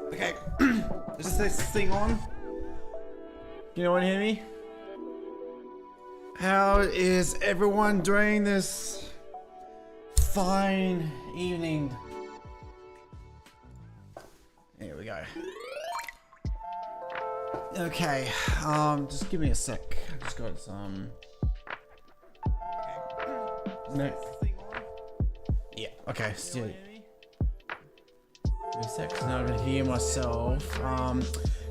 Okay, is this thing on? You know, want to hear me? How is everyone doing this fine evening? There we go. Okay, just give me a sec. I just got some. No. Yeah. Okay. Still. Give me a sec. 'Cause now I can hear myself.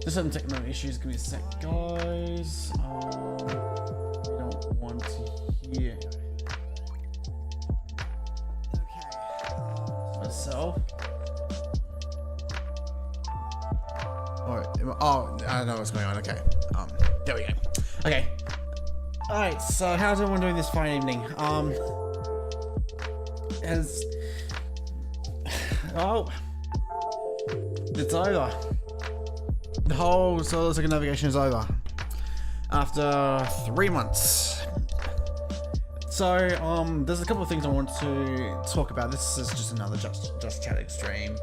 Just some technical issues. Give me a sec, guys. We don't want to hear. Okay. Myself. Oh, I don't know what's going on. Okay. There we go. Okay. Alright, so how's everyone doing this fine evening? It's over. The whole solar circumnavigation is over. After 3 months. So, there's a couple of things I want to talk about. This is just another just chatting stream.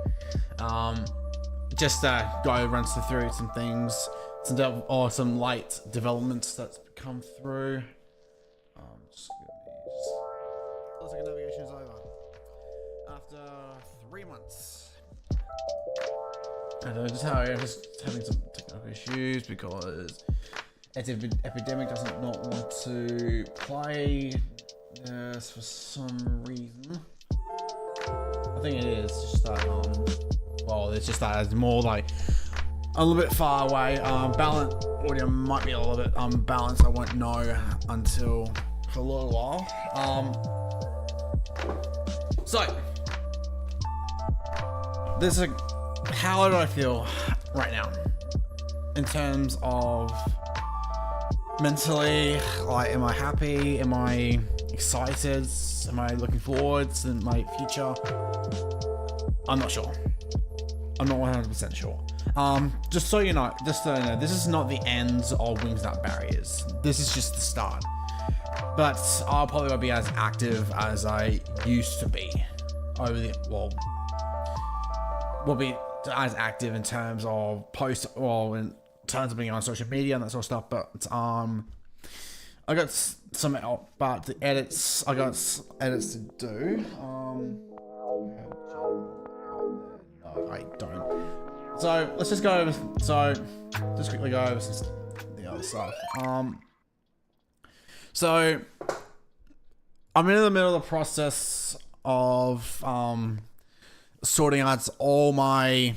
Just guy runs through some things, some light developments that's come through. Navigation is over after 3 months. I don't know, I'm just having some technical issues because epidemic doesn't not want to play this for some reason. I think it is just that it's just that it's more like a little bit far away. Balance audio might be a little bit unbalanced. I won't know until for a little while. So how do I feel right now in terms of mentally? Like, am I happy? Am I excited? Am I looking forward to my future? I'm not sure. I'm not 100% sure. Just so you know, this is not the end of Wings Without Barriers. This is just the start. But I'll probably won't be as active as I used to be. Will be as active in terms of in terms of being on social media and that sort of stuff. But I got some edits. I got edits to do. No, I don't. So let's just go over. Just quickly go over the other stuff. So I'm in the middle of the process of sorting out all my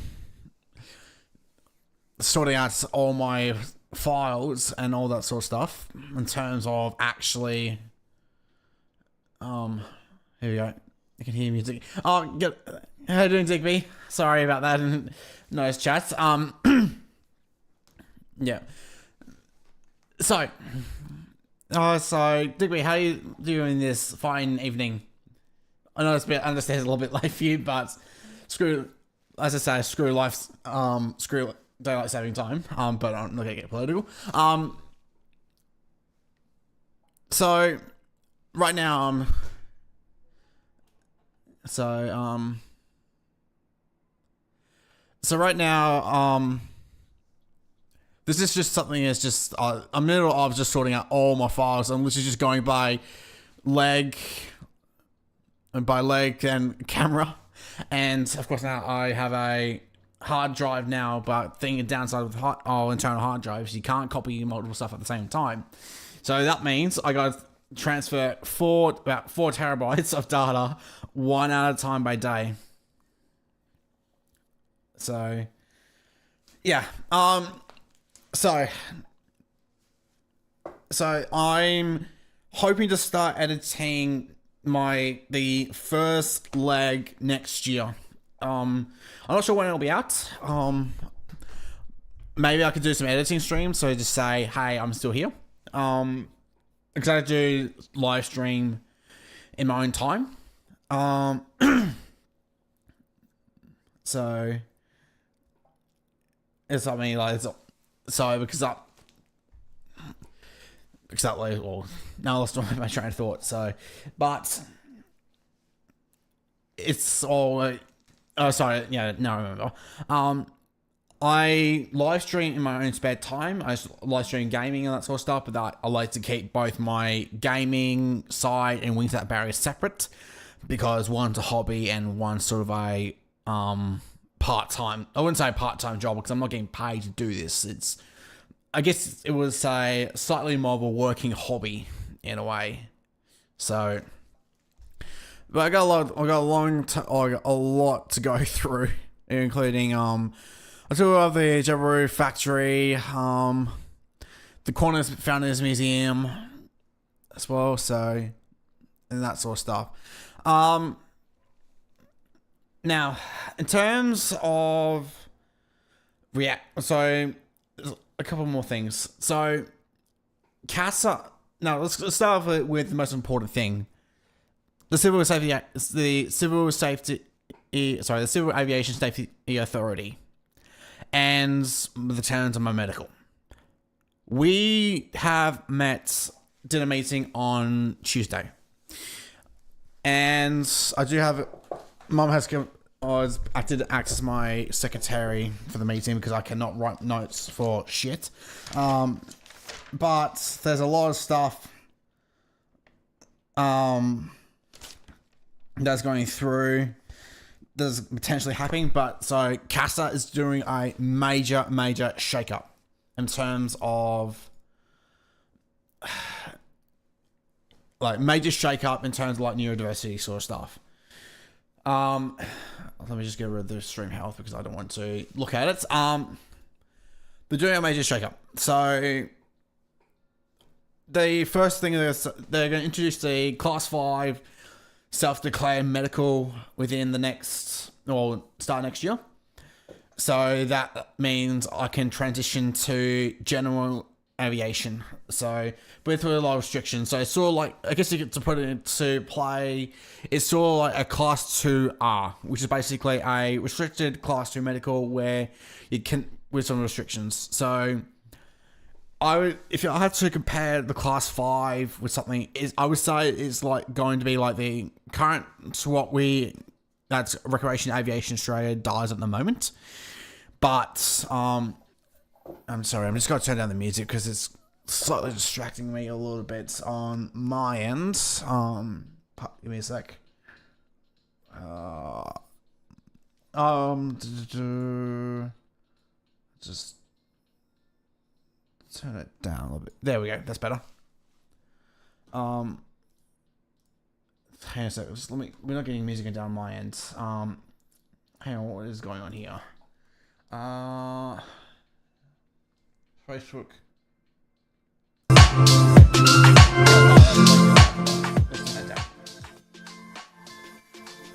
files and all that sort of stuff in terms of actually here we go. You can hear music. How you doing, Digby? Sorry about that. Nice chats. Yeah. So Digby, how are you doing this fine evening? I know I understand it's a little bit late for you, but screw life, screw daylight saving time. But I'm not gonna get political. So right now, this is just something that's just, I'm in the middle of just sorting out all my files. I'm literally just going by leg and camera. And of course now I have a hard drive now, but the downside with internal hard drives, you can't copy multiple stuff at the same time. So that means I got to transfer about 4 terabytes of data, one at a time by day. So, yeah. So I'm hoping to start editing the first leg next year. I'm not sure when it'll be out. Maybe I could do some editing streams. So just say, hey, I'm still here. Because I do live stream in my own time. So it's something like because now I lost my train of thought. But it's all. Oh, sorry. Yeah, no, I remember. I live stream in my own spare time. I live stream gaming and that sort of stuff, but I like to keep both my gaming side and Winged Barrier separate, because one's a hobby and one's sort of a part-time. I wouldn't say part-time job because I'm not getting paid to do this. I guess it was a slightly more of a working hobby in a way. So, but I got a lot to go through, including a tour of the Jabiru factory, the Corners Founders Museum as well. So, and that sort of stuff. Now, in terms of so a couple more things. So, CASA. Now, let's start off with the most important thing: the Civil Aviation Safety Authority, and the terms of my medical. We did a meeting on Tuesday, and I do have. Mum has come. I did access my secretary for the meeting because I cannot write notes for shit. But there's a lot of stuff that's going through. That's potentially happening. But so CASA is doing a major shakeup in terms of neurodiversity sort of stuff. Let me just get rid of the stream health because I don't want to look at it. They're doing a major shakeup. So the first thing is they're going to introduce the Class 5 self-declared medical within start next year. So that means I can transition to general aviation. So, with a lot of restrictions. So, it's sort of like, I guess you get to put it into play, it's sort of like a Class 2R, which is basically a restricted Class 2 medical where you can, with some restrictions. So, if I had to compare the Class 5 with something, I would say it's like going to be like the current to that's Recreation Aviation Australia does at the moment. But, I'm sorry, I'm just going to turn down the music because it's slightly distracting me a little bit on my end. Give me a sec. Just turn it down a little bit. There we go. That's better. Hang on a sec. We're not getting music down my end. Hang on, what is going on here? Facebook.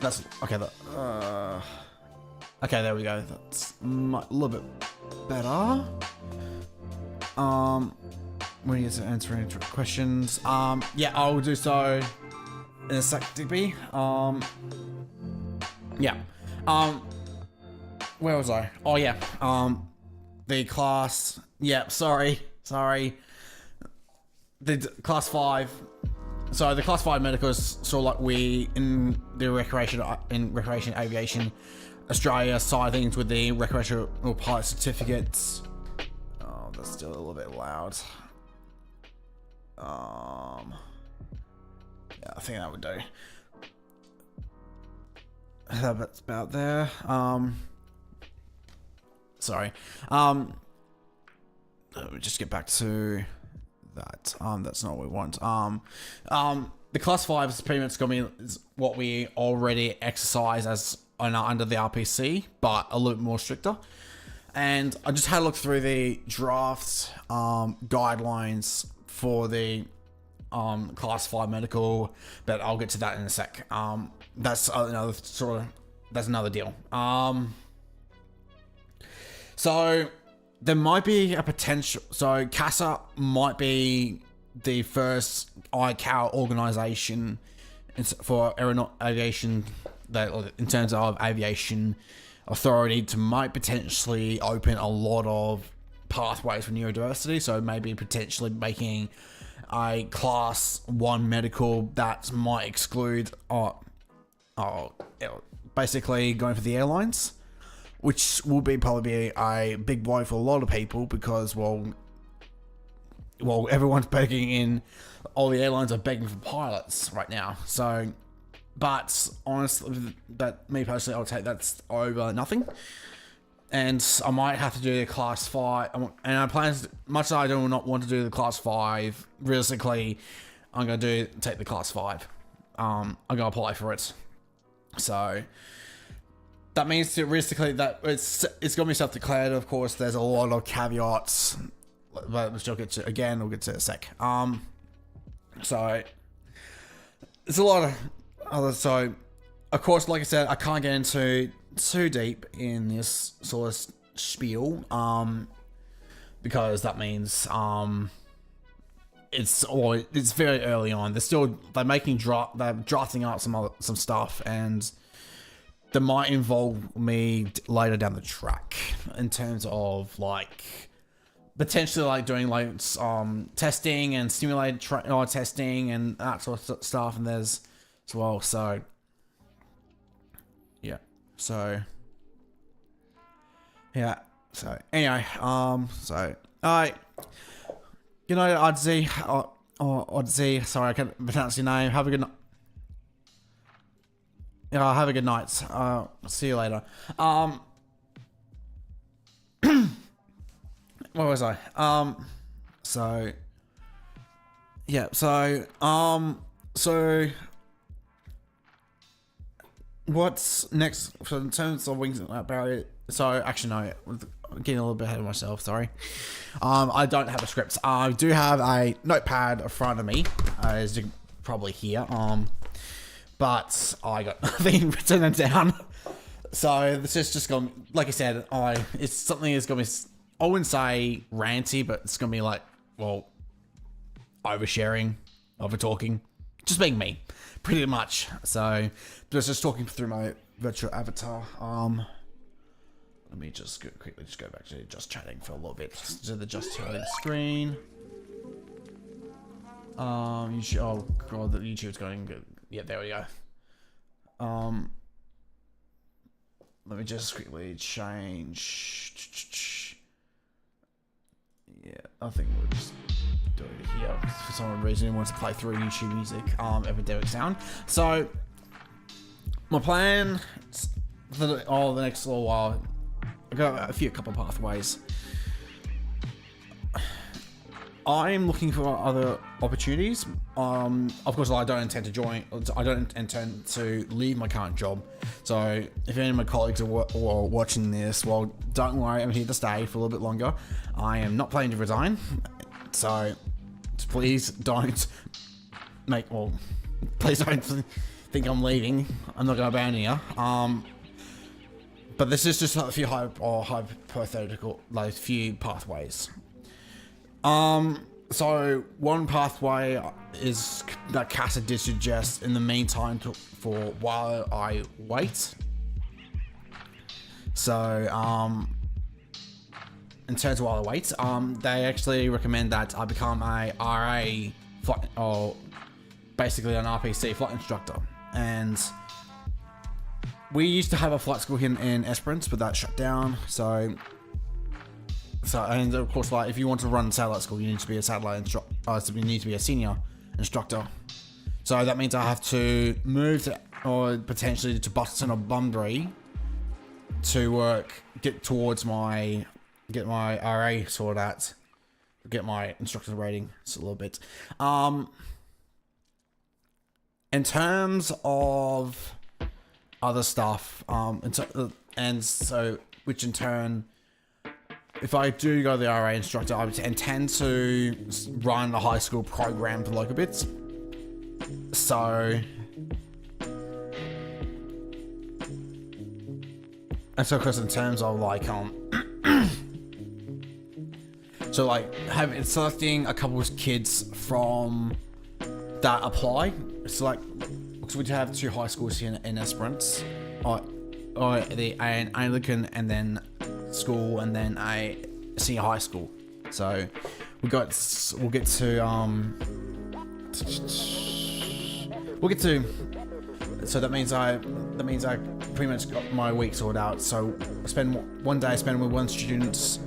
That's okay. Okay, there we go. That's a little bit better. When you're answering questions, yeah, I will do so in a sec, DB. Yeah. Where was I? Oh yeah. The class. Yeah. Sorry. The Class 5. So the Class 5 medical is sort of like we in the recreation aviation Australia side of things with the recreational pilot certificates. Oh, that's still a little bit loud. Yeah, I think that would do. That's about there. Sorry. Let me just get back to that. That's not what we want. The Class 5 is pretty much going to be what we already exercise as under the RPC, but a little bit more stricter. And I just had a look through the draft guidelines for the Class 5 medical, but I'll get to that in a sec. That's another deal. So there might be a potential. So CASA might be the first ICAO organization for aviation that, in terms of aviation authority, to might potentially open a lot of pathways for neurodiversity. So maybe potentially making a Class 1 medical that might exclude basically going for the airlines. which will probably be a big blow for a lot of people because, well, everyone's begging in. All the airlines are begging for pilots right now. So, but honestly, me personally, I'll take that's over nothing. And I might have to do the class 5. And I plan, much as I do not want to do the class 5, realistically, I'm going to take the class 5. I'm going to apply for it. So that means that realistically that it's going to be self-declared. Of course, there's a lot of caveats, which I'll get to again. We'll get to in a sec. So there's a lot of other. So of course, like I said, I can't get into too deep in this sort of spiel, because that means it's very early on. They're drafting up some stuff, and that might involve me later down the track in terms of like potentially like doing like testing and simulated testing and that sort of stuff. And there's as well. So yeah. So yeah. So anyway, so alright. You know, Oddsy, Oddsy, sorry, I can't pronounce your name. Have a good night. Have a good night. See you later. Where was I? So yeah, so what's next? So in terms of wings barrier, so actually no, I'm getting a little bit ahead of myself, sorry. I don't have a script. I do have a notepad in front of me, as you can probably hear. But I got nothing written down. So this is just going, like I said, it's something that's going to be, I wouldn't say ranty, but it's going to be like, well, oversharing, over talking, just being me, pretty much. So just talking through my virtual avatar. Let me just quickly go back to just chatting for a little bit. To the just chatting screen. Oh god, the YouTube's going good. Yeah, there we go. Let me just quickly change. Yeah, I think we'll just do it here. For some reason, I want to play through YouTube music, Epidemic Sound. So, my plan for the next little while, I've got a couple of pathways. I'm looking for other opportunities. Of course, I don't intend to join. I don't intend to leave my current job. So, if any of my colleagues are watching this, well, don't worry. I'm here to stay for a little bit longer. I am not planning to resign. So, please don't please don't think I'm leaving. I'm not going to abandon you. But this is just a few hypothetical, like few pathways. So one pathway is that CASA did suggest in the meantime for while I wait. So, in terms of while I wait, they actually recommend that I become a RA flight, or basically an RPC flight instructor. And we used to have a flight school here in Esperance, but that shut down. So, and of course, like if you want to run satellite school, you need to be a satellite instructor. You need to be a senior instructor. So that means I have to move to, or potentially to Boston or Bunbury, to get my RA sorted out, get my instructor rating. It's a little bit. In terms of other stuff, and so which in turn, if I do go the RA instructor, I intend to run a high school program for local bits. So, and so, because in terms of like, so like selecting a couple of kids from that apply. So like, because we have two high schools here in Esperance, or an Anglican and then school, and then a senior high school. So we'll get to so that means I pretty much got my week sorted out. So I spend one day I spend with one student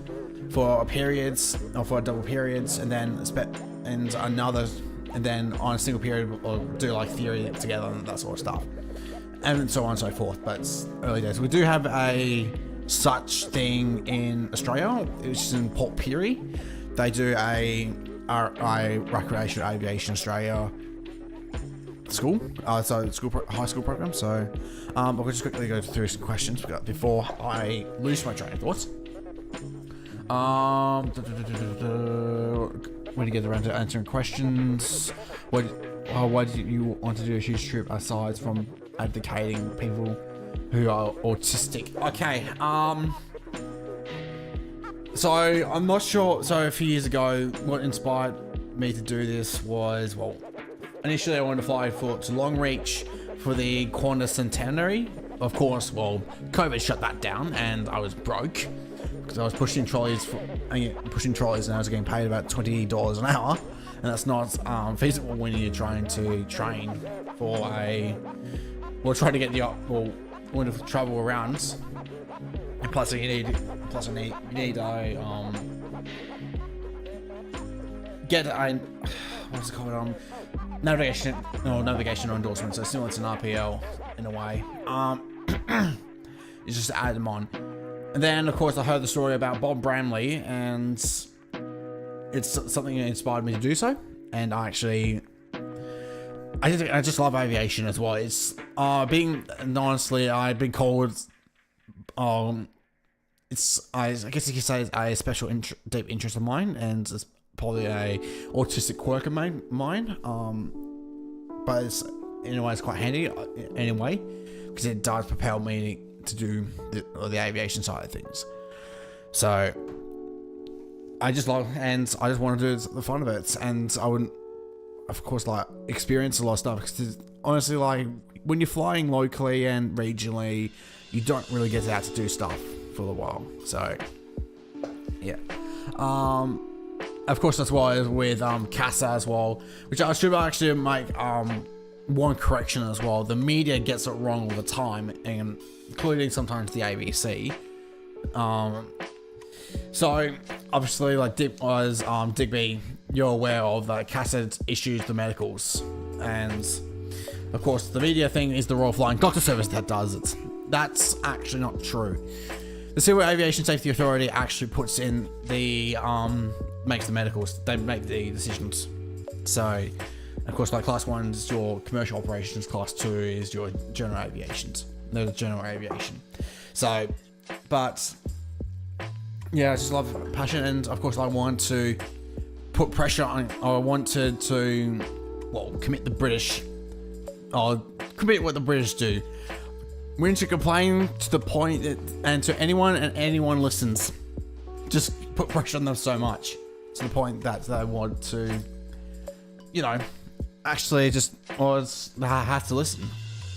for periods or for double periods, and then and then on a single period or do like theory together and that sort of stuff, and so on and so forth. But it's early days. We do have a such thing in Australia, which is in Port Pirie. They do a Recreational Aviation Australia school, high school program. So I'll just quickly go through some questions before I lose my train of thoughts. When you get around to answering questions, why did you want to do a huge trip aside from advocating people who are autistic? Okay, so I'm not sure. So a few years ago, what inspired me to do this was, well, initially I wanted to fly to Long Reach for the Qantas Centenary. Of course, well, COVID shut that down and I was broke because I was pushing trolleys and I was getting paid about $20 an hour, and that's not feasible when you're trying to train for trying to get want to travel around. And plus you need what's it called, navigation or endorsement, so similar to an RPL in a way. You just add them on. And then of course I heard the story about Bob Bramley, and it's something that inspired me to do so. And I just love aviation as well. It's honestly, I've been called I guess you could say it's a special deep interest of mine, and it's probably a autistic quirk of mine. But it's in a way it's quite handy anyway, because it does propel me to do the aviation side of things. So I just want to do the fun of it, and I wouldn't, of course, like experience a lot of stuff, because honestly, like when you're flying locally and regionally, you don't really get out to do stuff for a while. So yeah, of course that's why with CASA as well, which I should actually make one correction as well. The media gets it wrong all the time, and including sometimes the ABC. So obviously, like Digby, you're aware of that CASA issues the medicals, and of course the media thing is the Royal Flying Doctor Service that does it. That's actually not true. The Civil Aviation Safety Authority actually puts in the makes the medicals. They make the decisions. So of course, like class 1 is your commercial operations, class 2 is your general aviation. So, but yeah, I just love passion, and of course I want to put pressure on, I wanted to, commit what the British do. We need to complain to the point that, and to anyone listens, just put pressure on them so much to the point that they want to, actually just have to listen.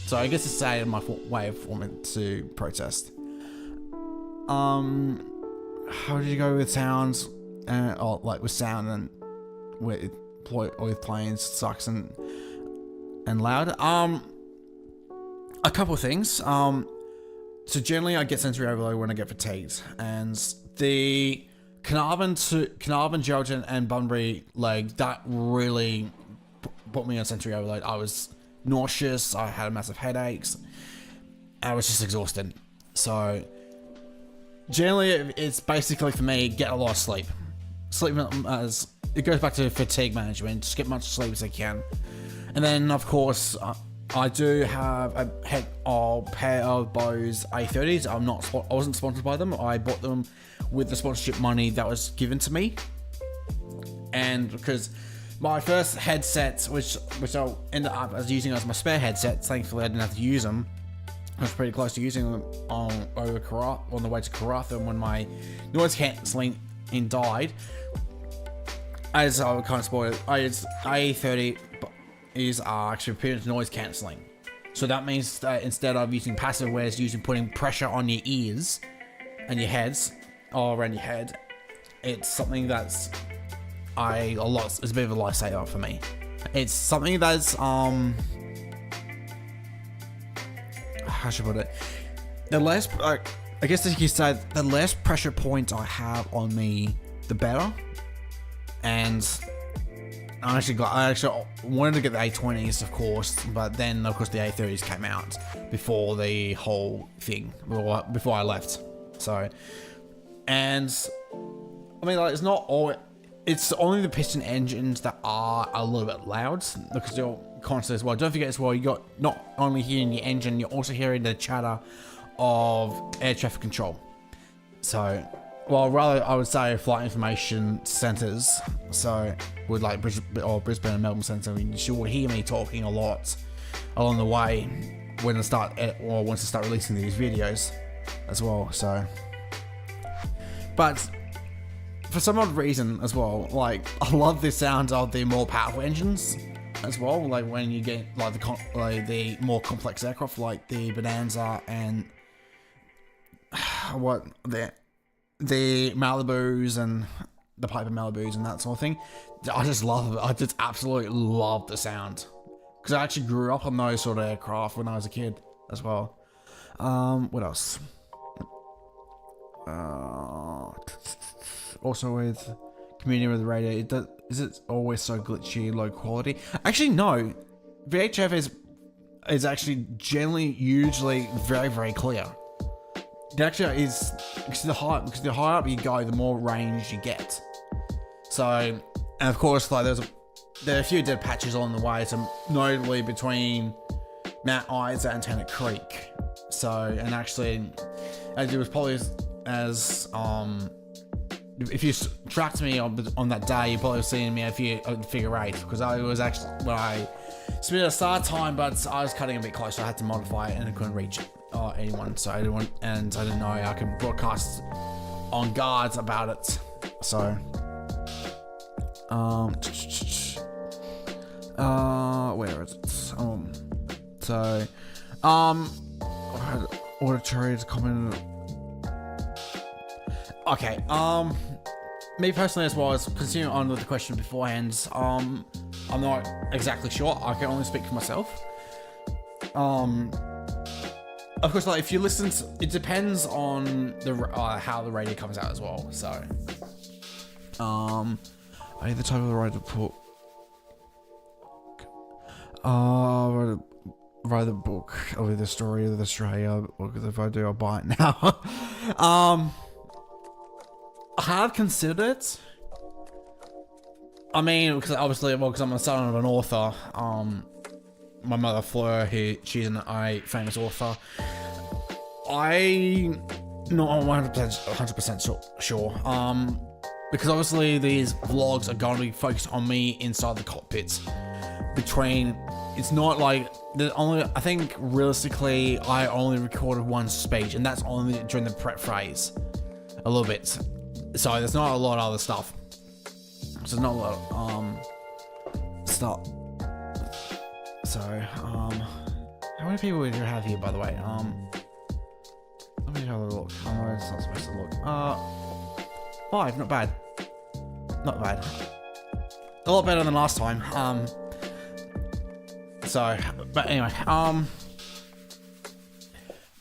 So I guess it's my way of forming to protest. How did you go with sounds? With sound and with planes sucks and loud. A couple of things. So generally I get sensory overload when I get fatigued, and the Carnarvon, Geraldton and Bunbury leg, that really put me on sensory overload. I was nauseous, I had massive headaches, I was just exhausted. So generally it's basically for me, get a lot of sleep. As it goes back to fatigue management, just get much sleep as I can. And then of course I do have a pair of Bose A30s. I wasn't sponsored by them. I bought them with the sponsorship money that was given to me. And because my first headset, which I ended up as using as my spare headset, thankfully I didn't have to use them. I was pretty close to using them on the way to Karratha when my noise cancelling died. As I kind of spoiled it, A30 is actually pretty much noise cancelling. So that means that instead of using passive, where it's putting pressure on your ears and your heads, or around your head, it's something that's it's a bit of a lifesaver for me. It's something that's how should I put it? the less, I guess as you say, the less pressure points I have on me, the better. And I actually wanted to get the A20s, of course, but then of course the A30s came out before the whole thing, before I left. So, and I mean, like, it's not all. It's only the piston engines that are a little bit loud because you're constant as well. Don't forget as well, you got not only hearing the engine, you're also hearing the chatter of air traffic control. So, well, rather I would say flight information centers. So, with like Brisbane and Melbourne Centre, you will hear me talking a lot along the way when I start once I start releasing these videos as well. So, but for some odd reason as well, like, I love the sound of the more powerful engines as well. Like when you get like the more complex aircraft, like the Bonanza and the Malibus and the Piper Malibus and that sort of thing. I just love it. I just absolutely love the sound because I actually grew up on those sort of aircraft when I was a kid as well. What else? Also with communicating with the radio, is it always so glitchy, low quality? Actually, no. VHF is actually generally usually very, very clear. It actually is, because the higher up you go, the more range you get. So, and of course, like there are a few dead patches along the way, so notably between Mount Isa and Tennant Creek. So, and actually, as it was probably as if you tracked me on that day, you probably have seen me figure 8, because I was actually when I submitted a start time, but I was cutting a bit close, so I had to modify it and I couldn't reach anyone, so I didn't know I could broadcast on guards about it. So, where is it? So, auditory comment. Okay, me personally as well as continuing on with the question beforehand, I'm not exactly sure. I can only speak for myself. Of course, like if you listen to, it depends on the how the radio comes out as well. So, are you the type of radio to put? Write a book of the story of Australia, because if I do, I'll buy it now. I have considered it. I mean, because obviously, because I'm the son of an author. My mother Fleur, she's a famous author. I'm not 100% sure. Because obviously these vlogs are going to be focused on me inside the cockpit. It's not like I think realistically I only recorded one speech, and that's only during the prep phase, a little bit. So there's not a lot of other stuff. So there's not a lot of stuff. So how many people do you have here, by the way? Let me have a look. I know it's not supposed to look. 5, not bad. Not bad. A lot better than last time. So, but anyway,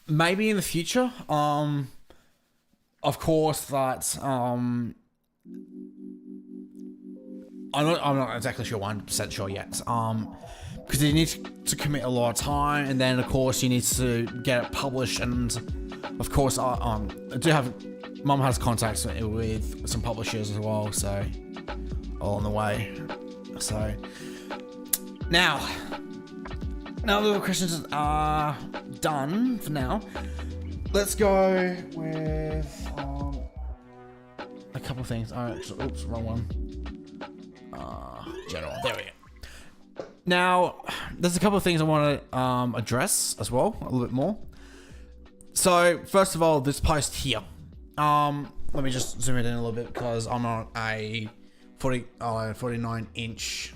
maybe in the future, of course that, I'm not exactly sure, 100% sure yet, because you need to commit a lot of time, and then of course you need to get it published, and of course, I do have, Mum has contacts with some publishers as well, so, all on the way, so, now the questions are done for now. Let's go with a couple of things. Oops, wrong one. General. There we go. Now, there's a couple of things I want to address as well, a little bit more. So, first of all, this post here. Let me just zoom it in a little bit because I'm on a 49-inch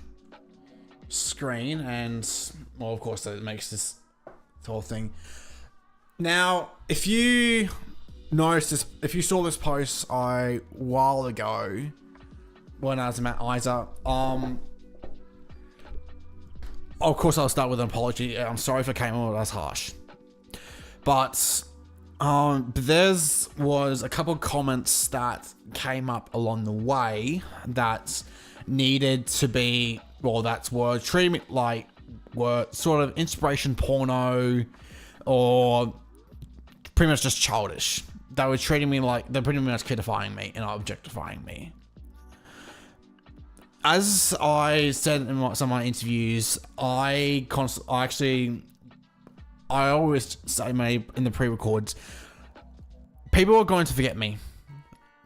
screen, and well, of course, that makes this whole thing. Now, if you noticed this, if you saw this post a while ago when I was at Isa, of course I'll start with an apology. I'm sorry if I came on as harsh, but But there's was a couple of comments that came up along the way that needed to be, well, that's were treating like were sort of inspiration porno or pretty much just childish. They were treating me like they're pretty much codifying me and objectifying me. As I said in some of my interviews, I always say in the pre-records, people are going to forget me.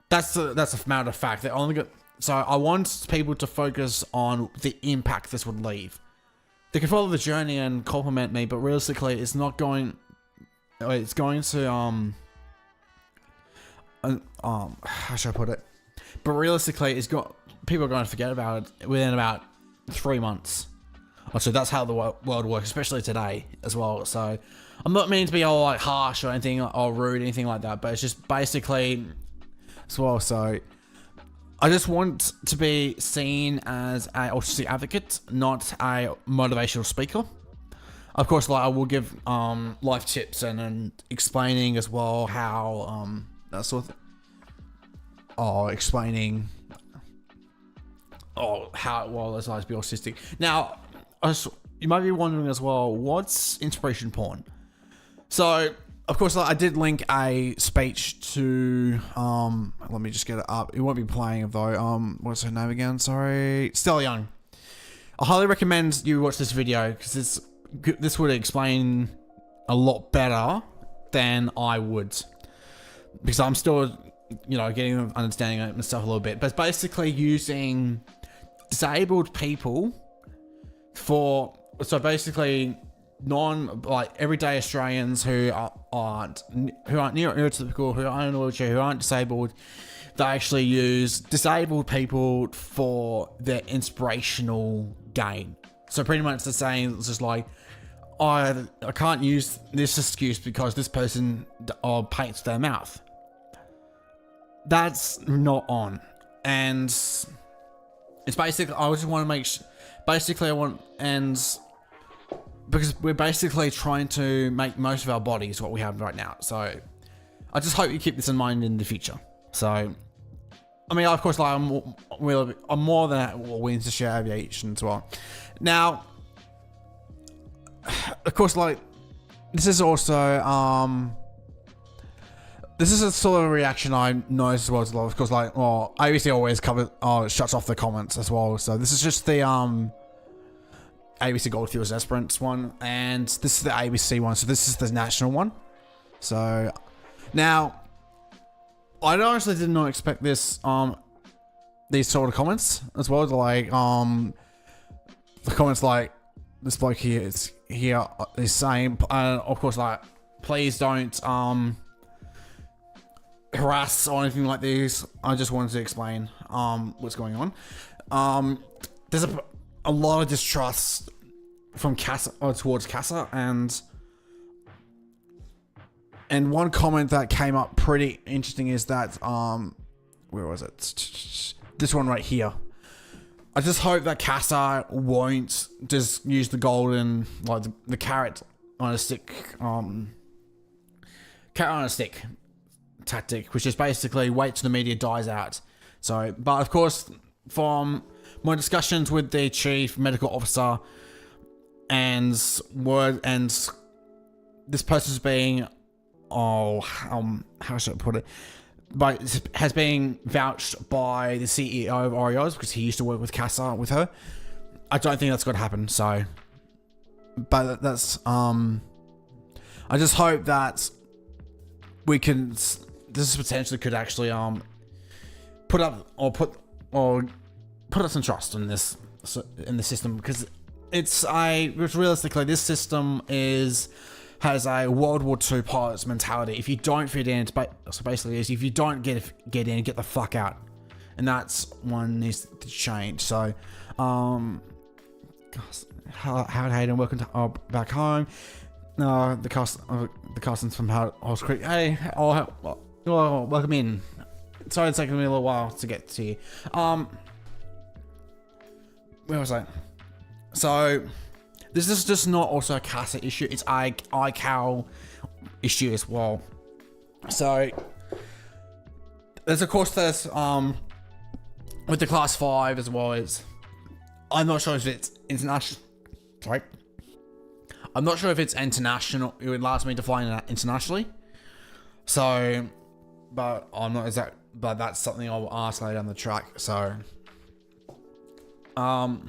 That's a matter of fact. They're only so I want people to focus on the impact this would leave. They can follow the journey and compliment me, but realistically, it's not going. It's going to how should I put it? But realistically, people are going to forget about it within about 3 months. So that's how the world works, especially today as well. So I'm not meaning to be all like harsh or anything or rude, anything like that, but it's just basically as well. So I just want to be seen as a autistic advocate, not a motivational speaker. Of course, like I will give life tips and explaining as well how that sort of explaining how well it's like to be autistic. Now, you might be wondering as well, what's inspiration porn? So, of course, I did link a speech to let me just get it up. It won't be playing though. What's her name again? Sorry, Stella Young. I highly recommend you watch this video because this would explain a lot better than I would, because I'm still, getting an understanding of myself a little bit. But it's basically using disabled people so basically everyday Australians who aren't neurotypical, who aren't in a wheelchair, who aren't disabled. They actually use disabled people for their inspirational gain. So pretty much the saying is just like, I can't use this excuse because this person paints their mouth. That's not on. And it's basically, I just want to make because we're basically trying to make most of our bodies what we have right now. So I just hope you keep this in mind in the future. So, I mean, of course, like I'm more than willing to share aviation as well. Now, of course, like this is also this is a sort of reaction I noticed as well. Of course, like ABC always shuts off the comments as well. So this is just the ABC Goldfields Esperance one, and this is the ABC one. So this is the national one. So now, I honestly did not expect this these sort of comments as well. Like the comments like this bloke here is saying, of course, like please don't harass or anything like this. I just wanted to explain what's going on. There's a lot of distrust from CASA towards CASA, and one comment that came up pretty interesting is that where was it? This one right here. I just hope that CASA won't just use the golden, like the carrot on a stick, carrot on a stick tactic, which is basically wait till the media dies out. So, but of course, from my discussions with the chief medical officer and this person's being, how should I put it? But has been vouched by the CEO of Oreos because he used to work with CASA with her. I don't think that's going to happen. So, but that's I just hope that we can. This potentially could actually put us in trust in this in the system, because realistically this system has a World War II pilots mentality. If you don't fit in, so basically if you don't get in, get the fuck out, and that's one needs to change. So, Howard Hayden, welcome to back home. The Carsons from Horse Creek. Hey, welcome in. Sorry, it's taken me a little while to get to you. Where was I? So, this is just not also a CASA issue. It's a ICAL issue as well. So there's with the class 5 as well as, I'm not sure if it's international. Sorry. I'm not sure if it's international. It allows me to fly internationally. So, but I'm not exact. But that's something I'll ask later down the track. So, but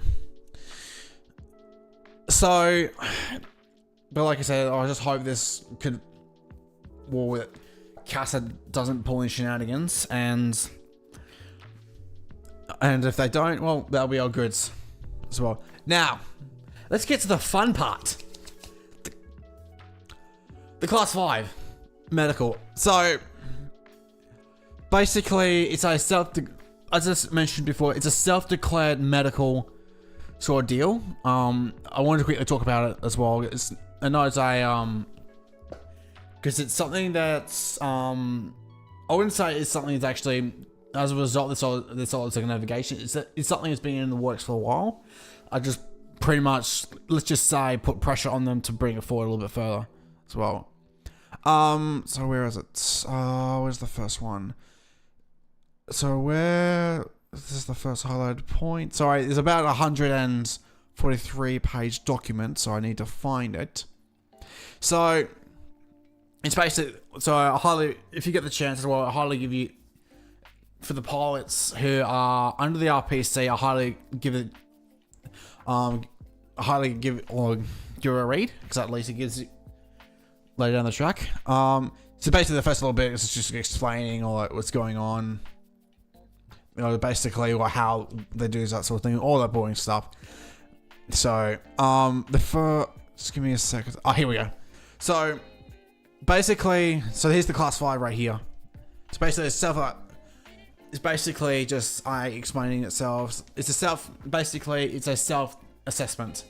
like I said, I just hope this could, well, CASA doesn't pull in shenanigans, and if they don't, well, that'll be all goods as well. Now, let's get to the fun part. The class 5 medical. So basically, it's a as I mentioned before, it's a self-declared medical sort of deal. I wanted to quickly talk about it as well. I know it's a because it's something that's I wouldn't say it's something that's actually as a result of this circumnavigation. It's something that's been in the works for a while. I just pretty much, let's just say, put pressure on them to bring it forward a little bit further as well. So where is it? Where's the first one? So this is the first highlighted point. Sorry, it's about 143 page document, so I need to find it. So it's basically, if you get the chance as well, I highly give you, for the pilots who are under the RPC, I highly give it a read, because at least it gives you later down the track. So basically the first little bit is just explaining what's going on. Basically how they do that sort of thing, all that boring stuff. So, just give me a second. Oh, here we go. So, basically, here's the class 5 right here. So basically, it's basically just explaining itself. It's a self-assessment.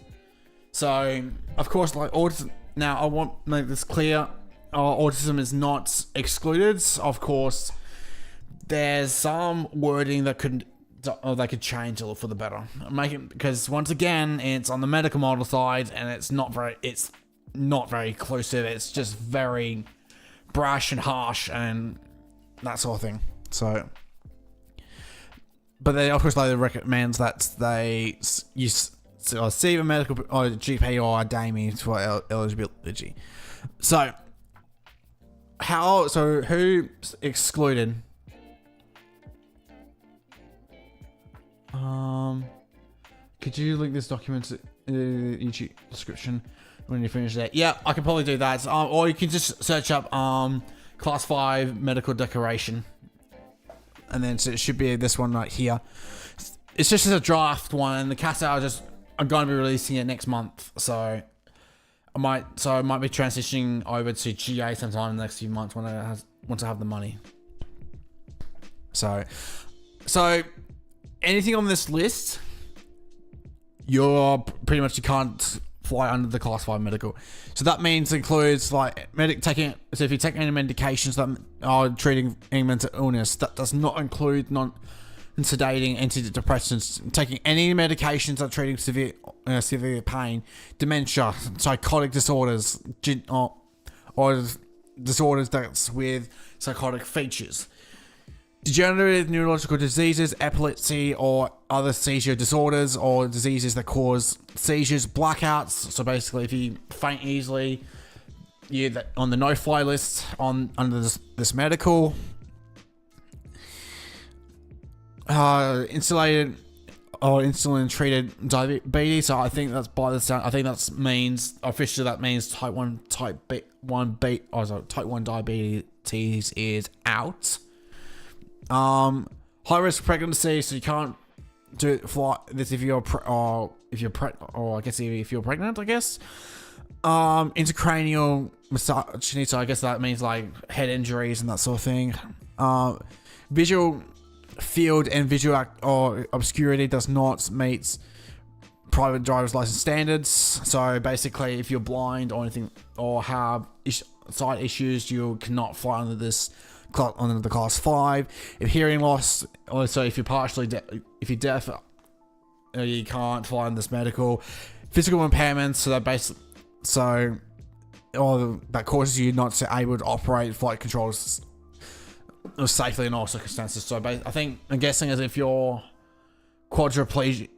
So, of course, like autism. Now, I want to make this clear. Autism is not excluded. Of course, there's some wording that could change a little for the better. Because once again, it's on the medical model side, and it's not very inclusive. It's just very brash and harsh and that sort of thing. So, but they of course recommends that they see a medical or GP or a DAME for eligibility. So who's excluded? Could you link this document to YouTube description when you finish that? Yeah, I can probably do that. Or you can just search up class 5 medical declaration, and then so it should be this one right here. It's just a draft one, and the CASA I'm going to be releasing it next month, so I might be transitioning over to GA sometime in the next few months once I have the money. So anything on this list, you can't fly under the class 5 medical. So that means includes like so if you take any medications that are treating any mental illness, that does not include sedating, antidepressants, taking any medications that are treating severe pain, dementia, psychotic disorders, or disorders that's with psychotic features, degenerative neurological diseases, epilepsy, or other seizure disorders, or diseases that cause seizures, blackouts. So basically, if you faint easily, you're on the no-fly list under this medical. Insulated or insulin-treated diabetes. So I think that's officially that means type 1 diabetes is out. High risk pregnancy, so you can't fly this if you're pregnant, I guess. Intracranial misogyny, so I guess that means like head injuries and that sort of thing. Visual field and visual or obscurity does not meet private driver's license standards. So basically, if you're blind or anything or have sight issues, you cannot fly under the class 5. If hearing loss, also if you're if you're deaf, you can't fly on this medical. Physical impairments, so or that causes you not to able to operate flight controls safely in all circumstances. So I'm guessing as if you're quadriplegic,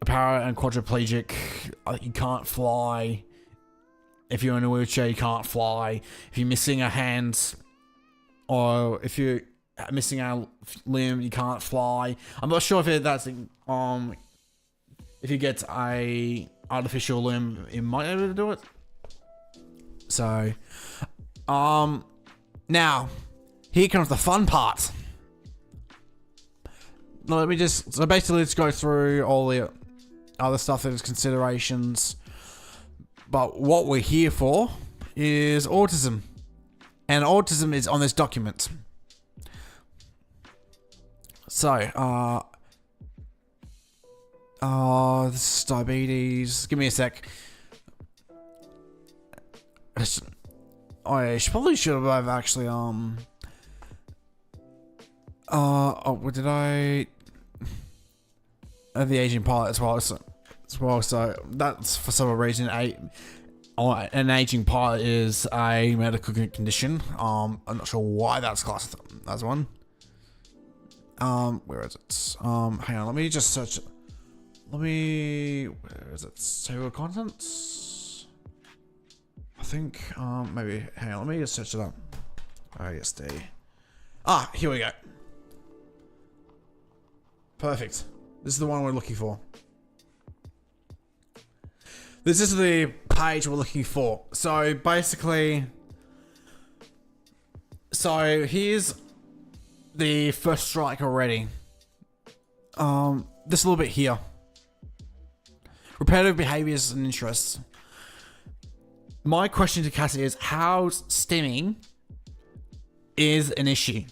you can't fly. If you're in a wheelchair, you can't fly. If you're missing a hand, or if you're missing a limb, you can't fly. I'm not sure if that's if you get a artificial limb, you might be able to do it. So, now here comes the fun part. Let me so basically let's go through all the other stuff that is considerations. But what we're here for is autism. And autism is on this document. So, this is diabetes. Give me a sec. I probably should have actually, what did I... the aging pilot as well. So that's for some reason an aging pilot is a medical condition. I'm not sure why that's classed as one. Where is it? Hang on, let me just search. Where is it? Table of contents? I think, maybe, hang on, let me just search it up. OSD. Here we go. Perfect. This is the one we're looking for. This is the page we're looking for. So basically, here's the first strike already. This a little bit here. Repetitive behaviors and interests. My question to CASA is, how stimming is an issue?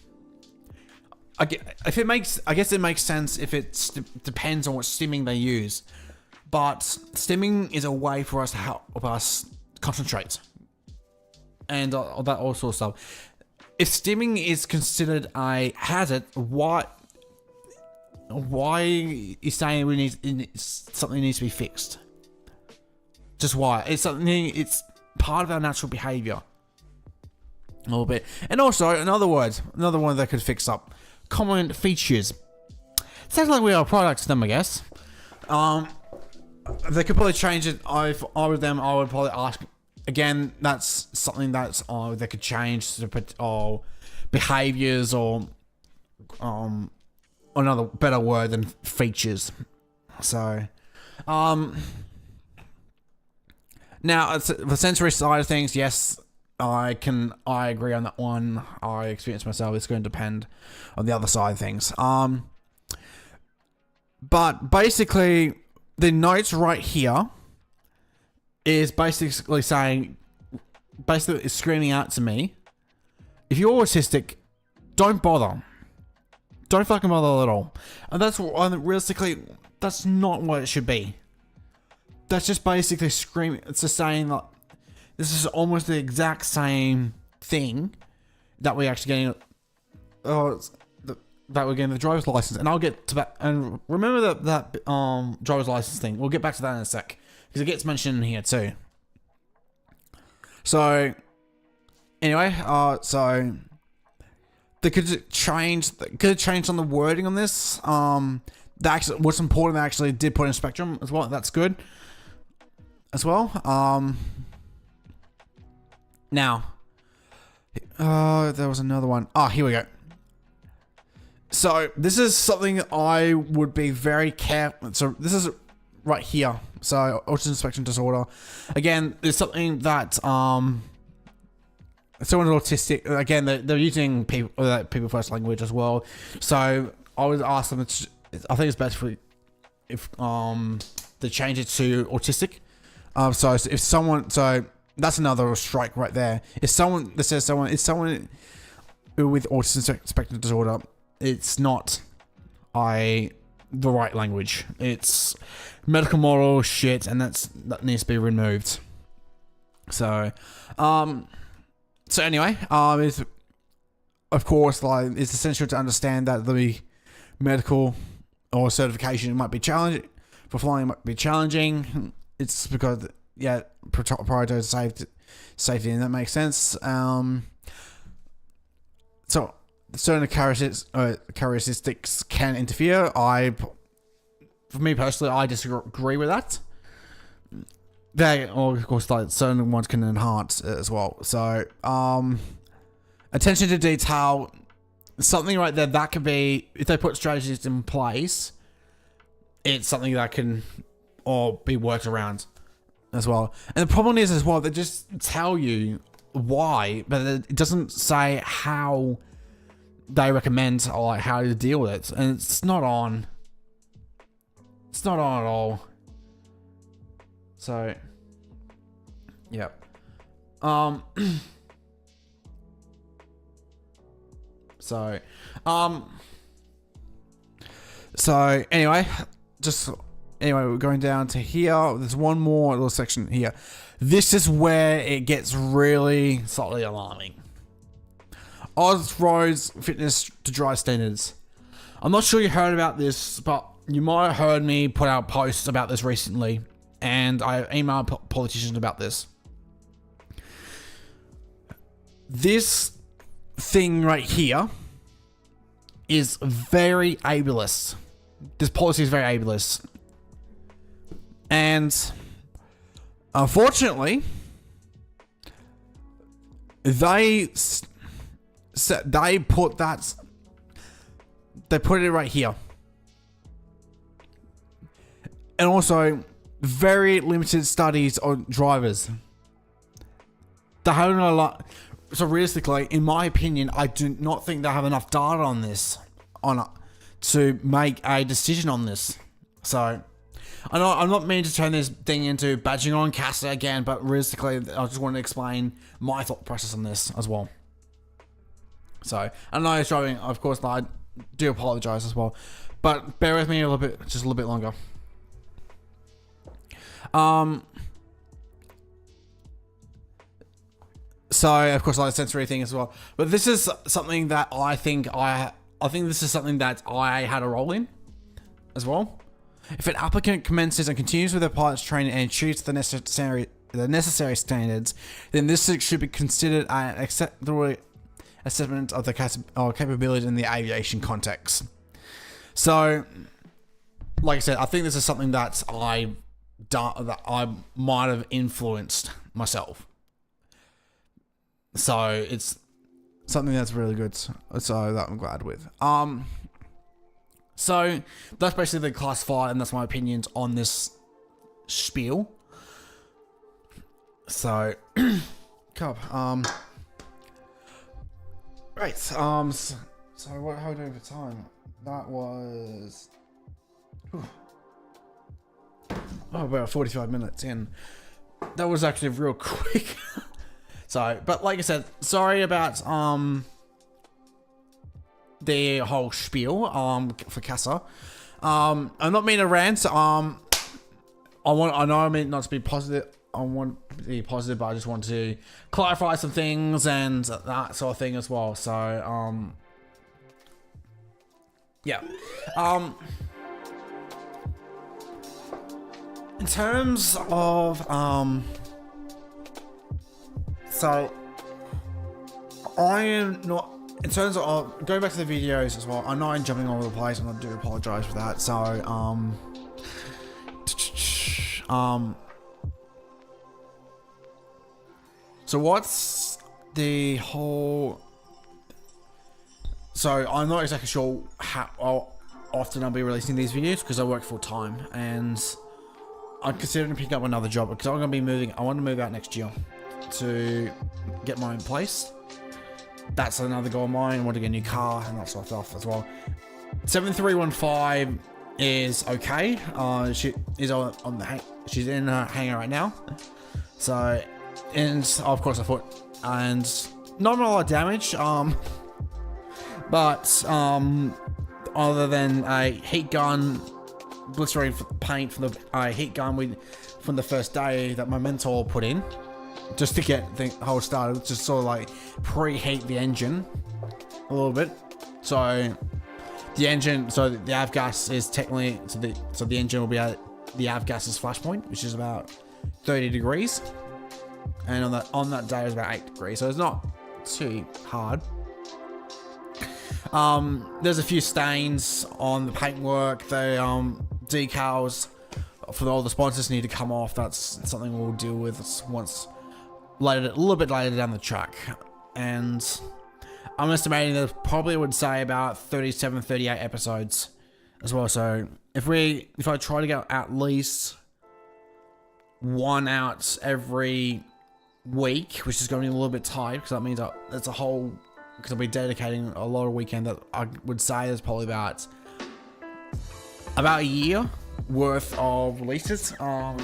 I guess it makes sense if it depends on what stimming they use. But stimming is a way for us to help us concentrate. And that all sort of stuff. If stimming is considered a hazard, why are you saying something needs to be fixed? Just why? It's part of our natural behavior. A little bit. And also, another one that could fix up. Common features. Sounds like we are products to them, I guess. They could probably change it. If I were them, I would probably ask. Again, that's something that's they could change to behaviors or another better word than features. So, now the sensory side of things, yes, I agree on that one. I experience myself. It's going to depend on the other side of things. But basically, the notes right here is basically saying, it's screaming out to me, if you're autistic, don't bother. Don't fucking bother at all. And realistically, that's not what it should be. That's just basically screaming. It's just saying that this is almost the exact same thing that we're actually getting. That we're getting the driver's license, and I'll get to that. And remember that driver's license thing. We'll get back to that in a sec because it gets mentioned in here too. So anyway, so they could change on the wording on this. What's important, they actually did put in spectrum as well. That's good as well. Now, there was another one. Here we go. So this is something I would be very careful. So this is right here. So autism spectrum disorder. Again, it's something that someone autistic. Again, they're using people first language as well. So I would ask them. I think it's better if they change it to autistic. So if someone, so that's another strike right there. If someone that says it's someone with autism spectrum disorder, it's not the right language. It's medical moral shit, and that needs to be removed. So, anyway, it's, of course, it's essential to understand that the medical or certification might be challenging for flying. Might be challenging. It's because prioritize safety, and that makes sense. So certain characteristics can interfere. For me personally, I disagree with that. Of course, like certain ones can enhance it as well. So, attention to detail, something right there that could be, if they put strategies in place, it's something that can or be worked around as well. And the problem is as well, they just tell you why, but it doesn't say how they recommend or like how to deal with it, and it's not on. It's not on at all. So, yep. So anyway, we're going down to here. There's one more little section here. This is where it gets really slightly alarming. Oz Roads fitness to dry standards. I'm not sure you heard about this, but you might have heard me put out posts about this recently, and I emailed politicians about this. This thing right here is very ableist. This policy is very ableist. And unfortunately, they put it right here. And also, very limited studies on drivers. They haven't a lot. So realistically, in my opinion, I do not think they have enough data on this, to make a decision on this. So, I know I'm not meaning to turn this thing into badging on CASA again, but realistically, I just want to explain my thought process on this as well. So, I know it's driving, of course, I do apologize as well, but bear with me a little bit, just a little bit longer. So of course, like the sensory thing as well, but this is something that I think this is something that I had a role in as well. If an applicant commences and continues with their pilot's training and achieves the necessary standards, then this should be considered an acceptable assessment of the capability in the aviation context. So, like I said, I think this is something that I might have influenced myself. So it's something that's really good. So that I'm glad with. So that's basically the class 5, and that's my opinions on this spiel. So, right. So what? How are we doing for time? That was. About 45 minutes in. That was actually real quick. So, but like I said, sorry about the whole spiel for CASA. I'm not meaning to rant. I know I mean not to be positive. I want to be positive, but I just want to clarify some things and that sort of thing as well. So, yeah. In terms of so I am not, in terms of going back to the videos as well, I know I'm jumping all over the place and I do apologize for that. So so what's the whole, so I'm not exactly sure how often I'll be releasing these videos because I work full time, and I'm considering picking up another job because I'm going to be moving. I want to move out next year to get my own place. That's another goal of mine. I want to get a new car and that sort of stuff as well. 7315 is okay. She is on the she's in her hangar right now. So, and of course I thought, and not a lot of damage. But other than a heat gun, blistering paint from the heat gun from the first day that my mentor put in, just to get the whole started, just sort of like preheat the engine a little bit. So the engine, so the avgas is technically, so the engine will be at the avgas's flash point, which is about 30 degrees. and on that day it was about 8 degrees, so it's not too hard. There's a few stains on the paintwork. The decals for all the sponsors need to come off. That's something we'll deal with once later, a little bit later down the track. And I'm estimating that probably would say about 37, 38 episodes as well. So if I try to get at least one out every week, which is going to be a little bit tight, because that means that's a whole, because I'll be dedicating a lot of weekend, that I would say there's probably about a year worth of releases, or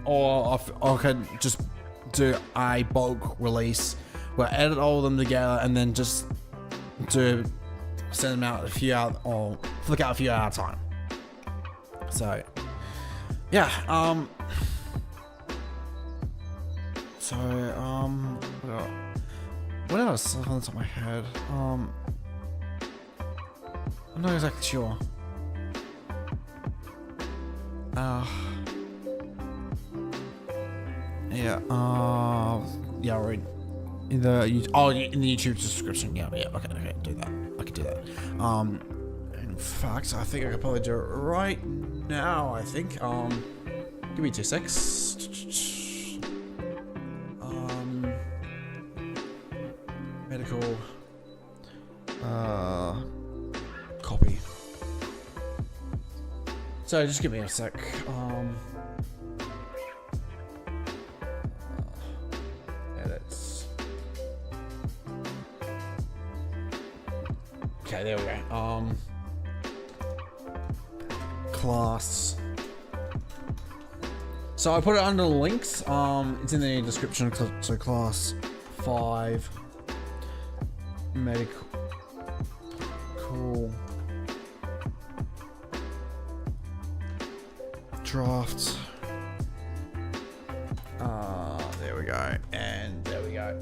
I could just do a bulk release where I edit all of them together and then just send them out a few hours, or flick out a few hours at a time. So yeah, what else off the top of my head? I'm not exactly sure. Yeah, right. In the YouTube description. Yeah, okay, do that. I can do that. In fact, I think I could probably do it right now. I think. Give me 2 secs. Medical. Copy. So just give me a sec. Edits. Okay, there we go. Class. So I put it under the links. It's in the description. So class 5. Medical. Cool. Draft. There we go. And there we go.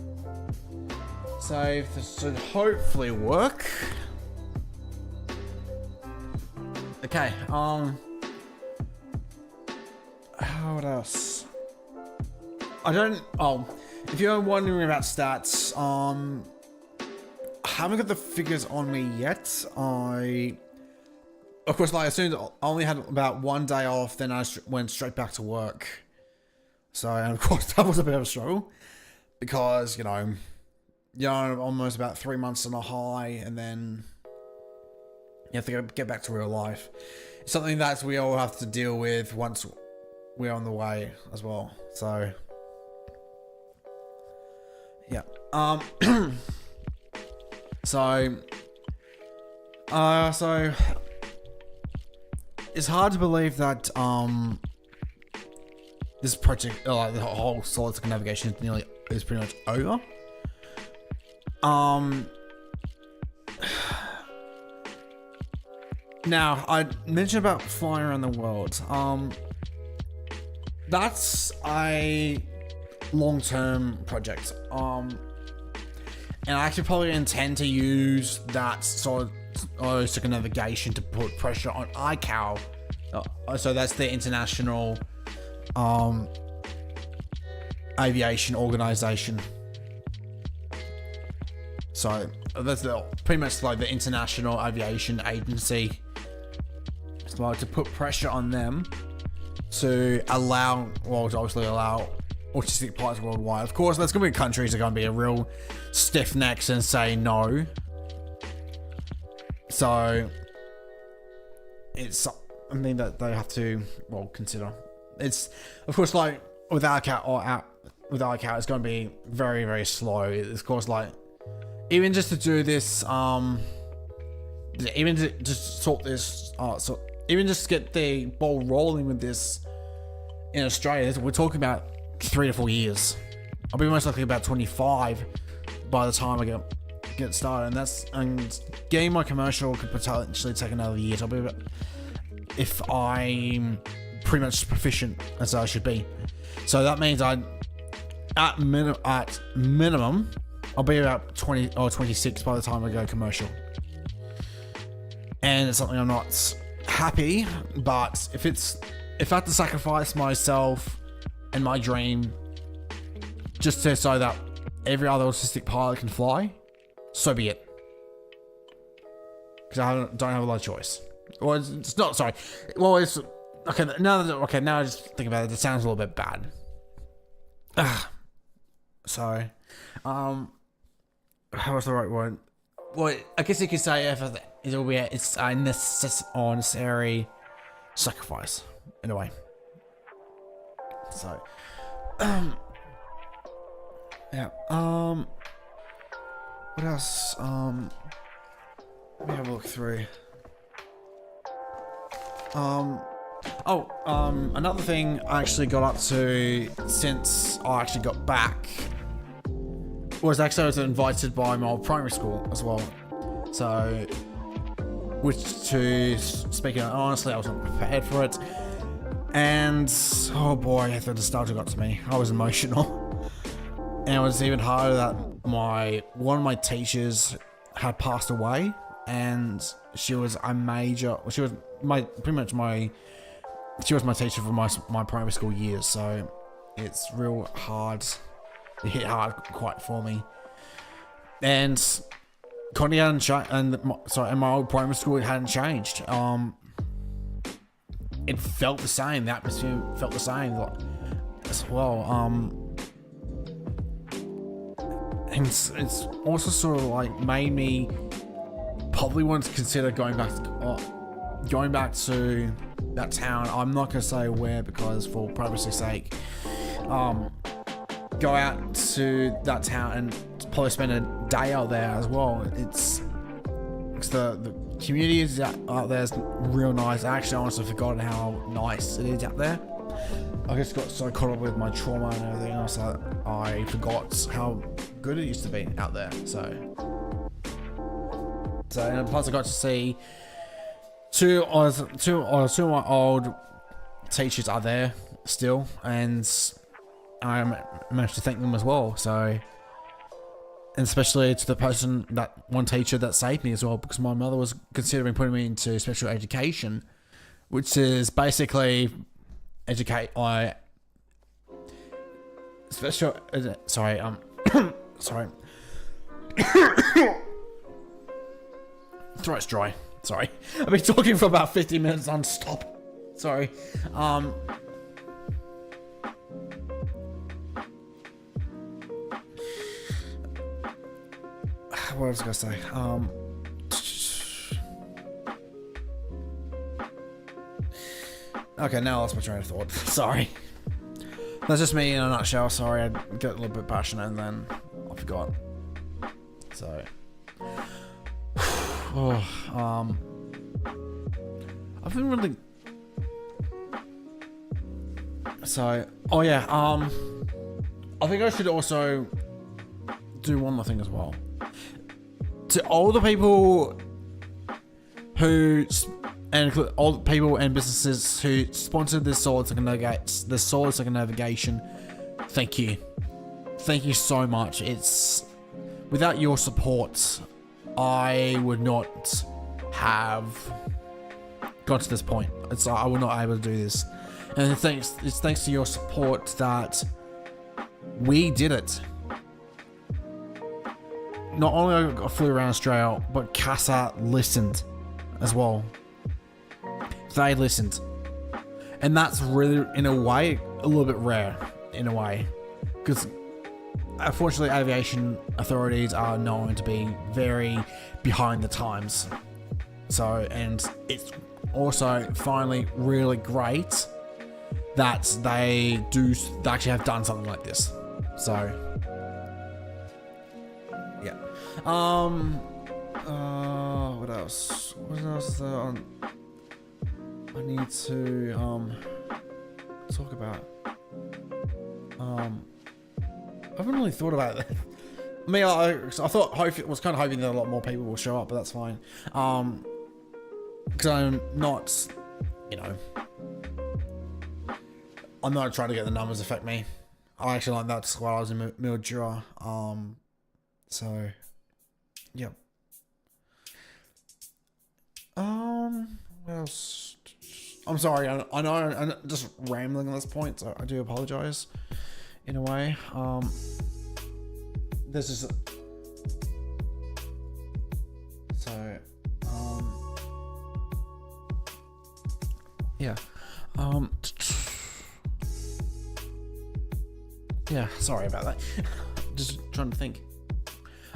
Save. This should hopefully work. Okay. What else? If you're wondering about stats, I haven't got the figures on me yet. Of course, like, as soon as I only had about 1 day off, then I went straight back to work. So, and of course, that was a bit of a struggle because, almost about 3 months on a high, and then you have to get back to real life. It's something that we all have to deal with once we're on the way as well. So, yeah. So it's hard to believe that this project, the whole solid circumnavigation, is pretty much over. Now I mentioned about flying around the world. That's a long-term project. And I actually probably intend to use that sort of circumnavigation to put pressure on ICAO. So that's the International Aviation Organization. So that's pretty much like the International Aviation Agency. It's like to put pressure on them to allow autistic pilots worldwide. Of course, there's going to be countries that are going to be a real stiff necks and say no. So it's something that they have to consider. It's, of course, like with ICAO, it's going to be very, very slow. It's, of course, like even just to do this, even to just sort this, even just get the ball rolling with this in Australia, we're talking about 3 to 4 years. I'll be most likely about 25 by the time I get started, and getting my commercial could potentially take another year. So I'll be if I'm pretty much proficient as I should be. So that means at minimum I'll be about 20 or 26 by the time I go commercial. And it's something I'm not happy, but if I have to sacrifice myself and my dream just to so that every other autistic pilot can fly, so be it. Because I don't have a lot of choice. Well, it's not, sorry. Well, it's, okay, now I just think about it, it sounds a little bit bad. So, how was the right word? Well, I guess you could say it's a necessary sacrifice, in a way. So, yeah, what else? Let me have a look through. Another thing I actually got up to since I actually got back was actually I was invited by my old primary school as well. So, which to speaking honestly, I wasn't prepared for it. And, oh boy, the nostalgia got to me. I was emotional. And it was even harder that one of my teachers had passed away. And she was my teacher for my primary school years. So, it's real hard. It hit hard quite for me. And Connie hadn't changed, and my old primary school, it hadn't changed. It felt the same. The atmosphere felt the same as well. And it's also sort of like made me probably want to consider going back to that town. I'm not gonna say where because for privacy's sake. Go out to that town and probably spend a day out there as well. It's the community is out there is real nice. I actually honestly forgotten how nice it is out there. I just got so caught up with my trauma and everything else that I forgot how good it used to be out there. So and plus I got to see two of my old teachers are there still, and I managed to thank them as well. So, and especially to that one teacher that saved me as well, because my mother was considering putting me into special education, which is basically sorry, throat's dry. Sorry, I've been talking for about 50 minutes non-stop. Sorry. What was I gonna say? Okay, now I lost my train of thought. Sorry. That's just me in a nutshell. Sorry, I get a little bit passionate and then I forgot. So, I've been really. So, I think I should also do one more thing as well. To all the people all the people and businesses who sponsored this solar circumnavigation, thank you so much. It's without your support, I would not have got to this point. I would not be able to do this, and it's thanks to your support that we did it. Not only I flew around Australia, but CASA listened as well. They listened. And that's really, in a way, a little bit rare, in a way. Because, unfortunately, aviation authorities are known to be very behind the times. So, and it's also finally really great that they actually have done something like this. So, yeah. What else? What else is there I need to talk about? I haven't really thought about it. I mean, I was kind of hoping that a lot more people will show up, but that's fine. Because I'm not, I'm not trying to get the numbers affect me. I actually like that's why I was in Mildura. So, yeah. What else? I'm sorry. I know I'm just rambling at this point, so I do apologize in a way. There's just so yeah. Yeah, sorry about that. Just trying to think.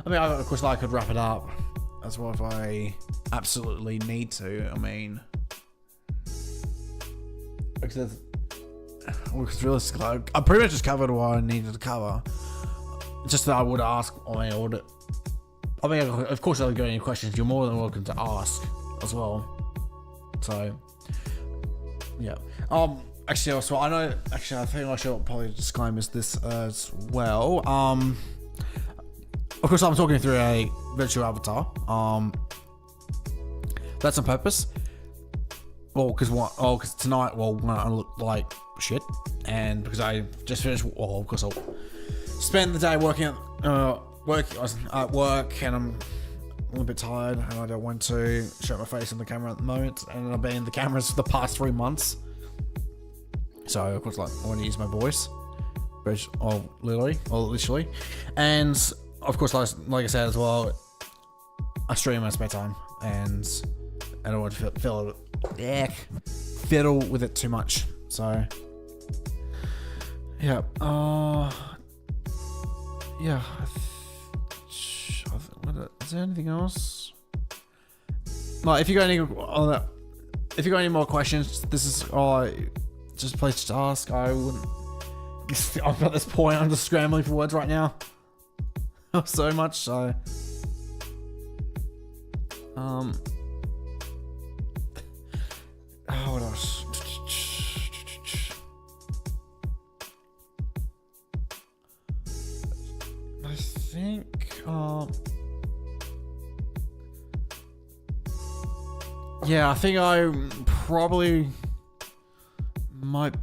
I mean, of course, I could wrap it up as well if I absolutely need to. I mean, because realistically, I pretty much just covered what I needed to cover. Just that I would ask on my audit. I mean, of course, if I've got any questions, you're more than welcome to ask as well. So, yeah. Actually, so I know. Actually, I think I should probably disclaim this as well. Of course, I'm talking through a virtual avatar. That's on purpose. Well, because tonight, when I look like shit, and because I just finished. Well, of course, I'll spend the day working at work, and I'm a little bit tired, and I don't want to show my face on the camera at the moment, and I've been in the cameras for the past 3 months. So of course, like, I want to use my voice, literally, and of course, like I said as well, I stream in my spare time, and I don't want to fiddle with it too much. So yeah, yeah. Is there anything else? Like, if you got any more questions, this is all. Just a place to ask. I wouldn't. I'm at this point. I'm just scrambling for words right now. So much so. Oh, what else? I think. Yeah, I think I probably might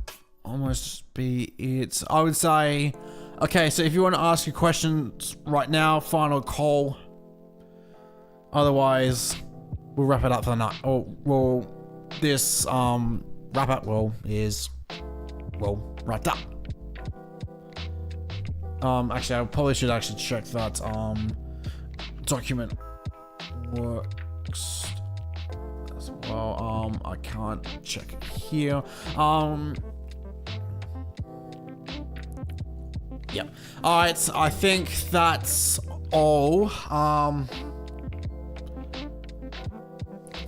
almost be it. I would say, okay, so if you want to ask your questions right now, final call. Otherwise, we'll wrap it up for the night. This wrap up is wrapped up. Actually, I probably should check that document works as well. I can't check it here. Yeah. Alright, I think that's all.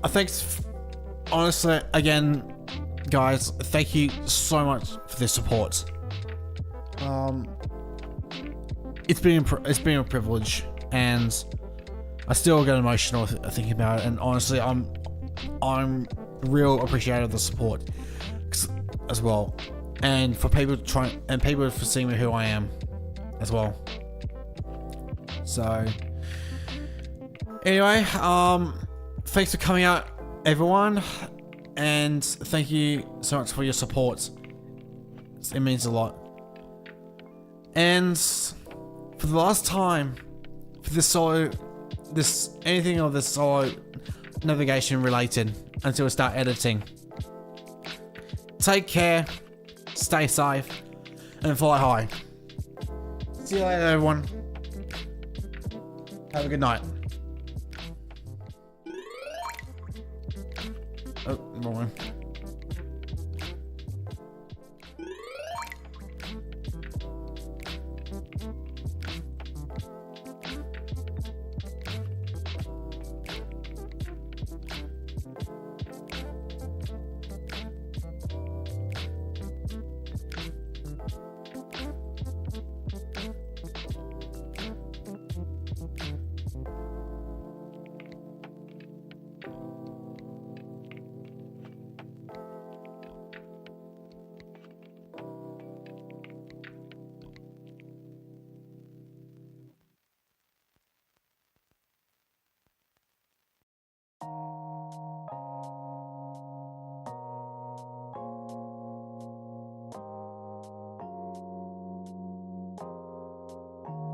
I think, honestly, again, guys, thank you so much for the support. It's been a privilege, and I still get emotional thinking about it. And honestly, I'm real appreciative of the support as well, and for people for seeing me who I am as well. So anyway, thanks for coming out, everyone, and thank you so much for your support. It means a lot. And for the last time, for anything of this solo navigation related, until we start editing, take care, stay safe, and fly high. See you later, everyone. Have a good night. Oh, wrong one.